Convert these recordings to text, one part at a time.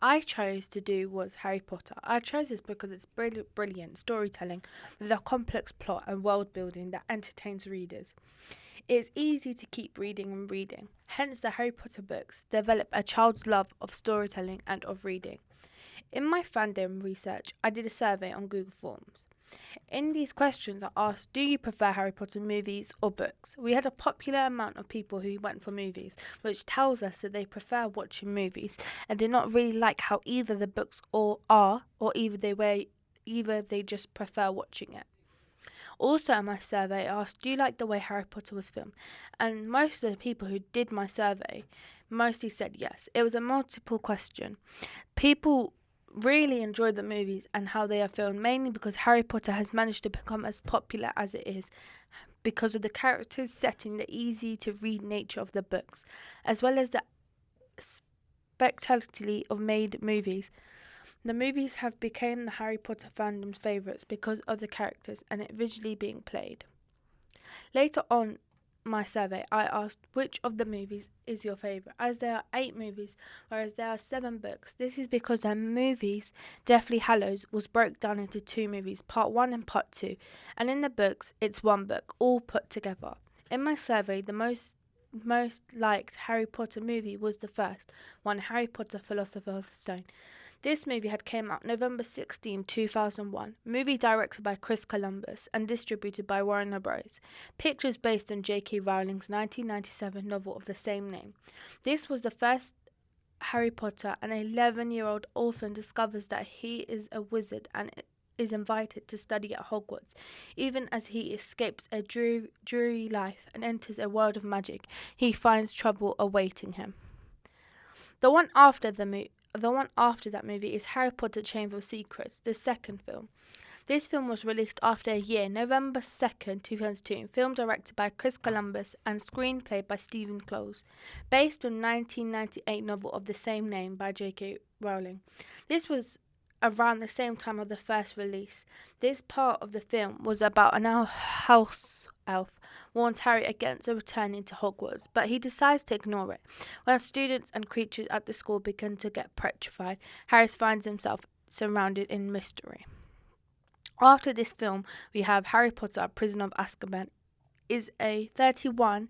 I chose to do was Harry Potter. I chose this because it's brilliant storytelling with a complex plot and world building that entertains readers. It is easy to keep reading and reading. Hence, the Harry Potter books develop a child's love of storytelling and of reading. In my fandom research, I did a survey on Google Forms. In these questions, I asked, do you prefer Harry Potter movies or books? We had a popular amount of people who went for movies, which tells us that they prefer watching movies and do not really like how either the books or either they just prefer watching it. Also, in my survey, I asked, do you like the way Harry Potter was filmed? And most of the people who did my survey mostly said yes. It was a multiple question. People really enjoyed the movies and how they are filmed, mainly because Harry Potter has managed to become as popular as it is because of the characters, setting, the easy to read nature of the books, as well as the spectacularity of made movies. The movies have become the Harry Potter fandom's favourites because of the characters and it visually being played. Later on my survey, I asked which of the movies is your favourite, as there are 8 movies, whereas there are 7 books. This is because the movies, Deathly Hallows, was broke down into 2 movies, part 1 and part 2, and in the books, it's 1 book, all put together. In my survey, the most liked Harry Potter movie was the first one, Harry Potter Philosopher's Stone. This movie had came out November 16, 2001. Movie directed by Chris Columbus and distributed by Warner Bros. Pictures based on J.K. Rowling's 1997 novel of the same name. This was the first Harry Potter, an 11-year-old orphan discovers that he is a wizard and is invited to study at Hogwarts. Even as he escapes a dreary life and enters a world of magic, he finds trouble awaiting him. The one after that movie is Harry Potter Chamber of Secrets, the second film. This film was released after a year, November 2nd, 2002, film directed by Chris Columbus and screenplay by Stephen Close, based on 1998 novel of the same name by J.K. Rowling. This was around the same time of the first release. This part of the film was about an house elf warns Harry against a return into Hogwarts, but he decides to ignore it. When students and creatures at the school begin to get petrified, Harry finds himself surrounded in mystery. After this film, we have Harry Potter, Prisoner of Azkaban, is a 31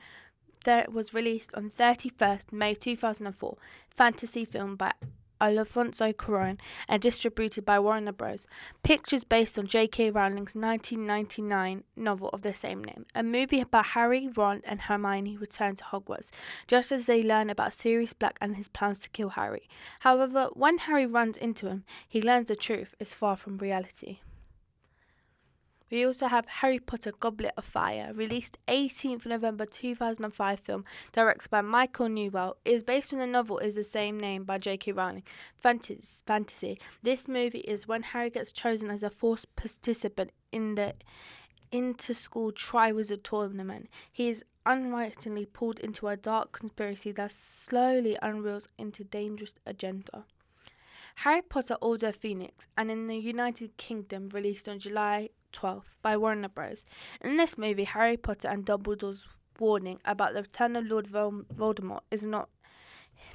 that was released on 31st May 2004 fantasy film by Alfonso Cuarón and distributed by Warner Bros. Pictures based on J.K. Rowling's 1999 novel of the same name. A movie about Harry, Ron and Hermione return to Hogwarts, just as they learn about Sirius Black and his plans to kill Harry. However, when Harry runs into him, he learns the truth is far from reality. We also have Harry Potter Goblet of Fire, released 18th November 2005 film, directed by Michael Newell. It is based on the novel is the same name by J.K. Rowling. Fantasy. This movie is when Harry gets chosen as a forced participant in the inter-school Triwizard Tournament. He is unwittingly pulled into a dark conspiracy that slowly unreels into dangerous agenda. Harry Potter Order of Phoenix, and in the United Kingdom released on July 12th by Warner Bros. In this movie, Harry Potter and Dumbledore's warning about the return of Lord Voldemort is not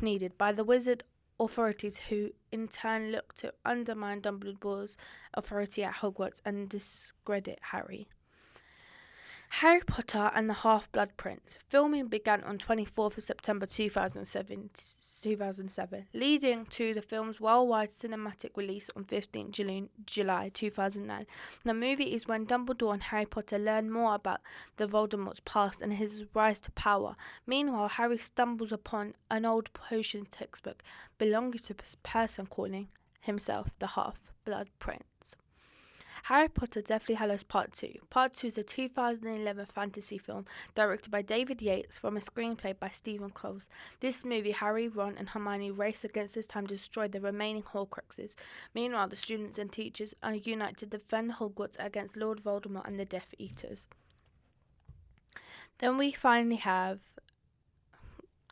needed by the wizard authorities, who in turn look to undermine Dumbledore's authority at Hogwarts and discredit Harry. Harry Potter and the Half-Blood Prince. Filming began on 24th of September 2007, leading to the film's worldwide cinematic release on 15th July 2009. The movie is when Dumbledore and Harry Potter learn more about the Voldemort's past and his rise to power. Meanwhile, Harry stumbles upon an old potion textbook belonging to a person calling himself the Half-Blood Prince. Harry Potter Deathly Hallows Part 2. Part 2 is a 2011 fantasy film directed by David Yates from a screenplay by Stephen Close. This movie, Harry, Ron and Hermione race against this time to destroy the remaining Horcruxes. Meanwhile, the students and teachers are united to defend Hogwarts against Lord Voldemort and the Death Eaters. Then we finally have...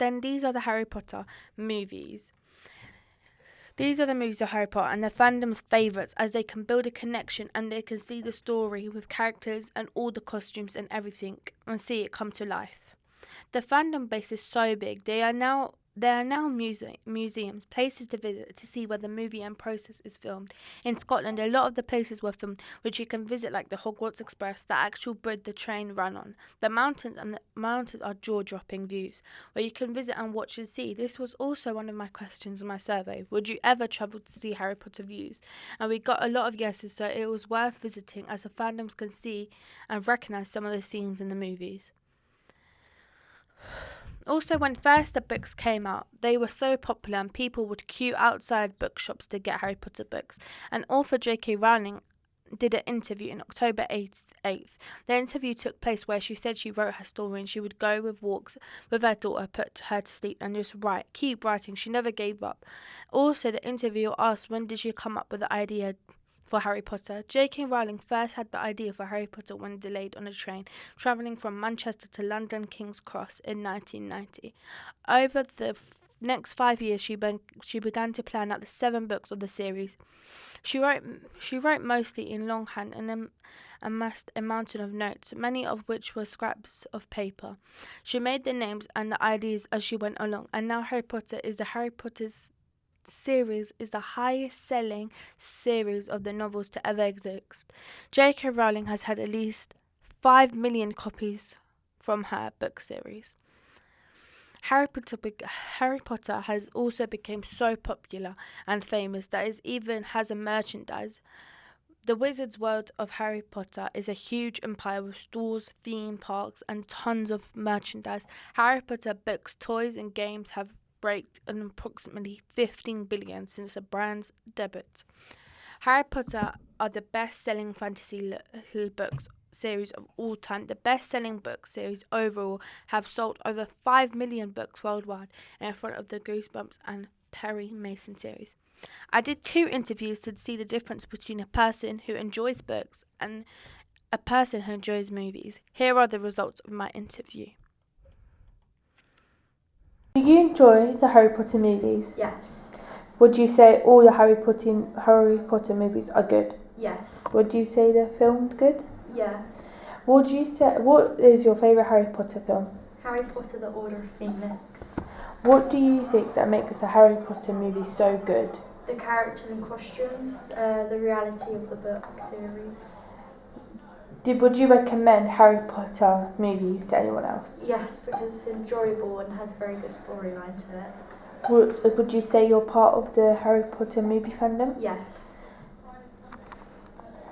these are the Harry Potter movies. These are the movies of Harry Potter and the fandom's favourites, as they can build a connection and they can see the story with characters and all the costumes and everything and see it come to life. The fandom base is so big. They are now There are now museums, places to visit to see where the movie and process is filmed. In Scotland, a lot of the places were filmed, which you can visit, like the Hogwarts Express, the actual bridge the train ran on. The mountains are jaw-dropping views, where you can visit and watch and see. This was also one of my questions in my survey. Would you ever travel to see Harry Potter views? And we got a lot of yeses, so it was worth visiting, as the fandoms can see and recognise some of the scenes in the movies. Also, when first the books came out, they were so popular and people would queue outside bookshops to get Harry Potter books. And author J.K. Rowling did an interview in October 8th. The interview took place where she said she wrote her story and she would go with walks with her daughter, put her to sleep and just write, keep writing. She never gave up. Also, the interviewer asked when did she come up with the idea for Harry Potter. J.K. Rowling first had the idea for Harry Potter when delayed on a train travelling from Manchester to London King's Cross in 1990. Over the next 5 years, she began to plan out the 7 books of the series. She wrote mostly in longhand and amassed a mountain of notes, many of which were scraps of paper. She made the names and the ideas as she went along, and now Harry Potter series is the highest selling series of the novels to ever exist. J.K. Rowling has had at least 5 million copies from her book series. Harry Potter has also become so popular and famous that it even has a merchandise. The Wizard's World of Harry Potter is a huge empire with stores, theme parks, and tons of merchandise. Harry Potter books, toys, and games have braked an approximately 15 billion since the brand's debut. Harry Potter are the best-selling fantasy books series of all time. The best-selling book series overall have sold over 5 million books worldwide in front of the Goosebumps and Perry Mason series. I did 2 interviews to see the difference between a person who enjoys books and a person who enjoys movies. Here are the results of my interview. Do you enjoy the Harry Potter movies? Yes. Would you say all the Harry Potter movies are good? Yes. Would you say they're filmed good? Yeah. What is your favourite Harry Potter film? Harry Potter: The Order of Phoenix. What do you think that makes the Harry Potter movie so good? The characters and costumes, the reality of the book series. Would you recommend Harry Potter movies to anyone else? Yes, because it's enjoyable and has a very good storyline to it. Would you say you're part of the Harry Potter movie fandom? Yes.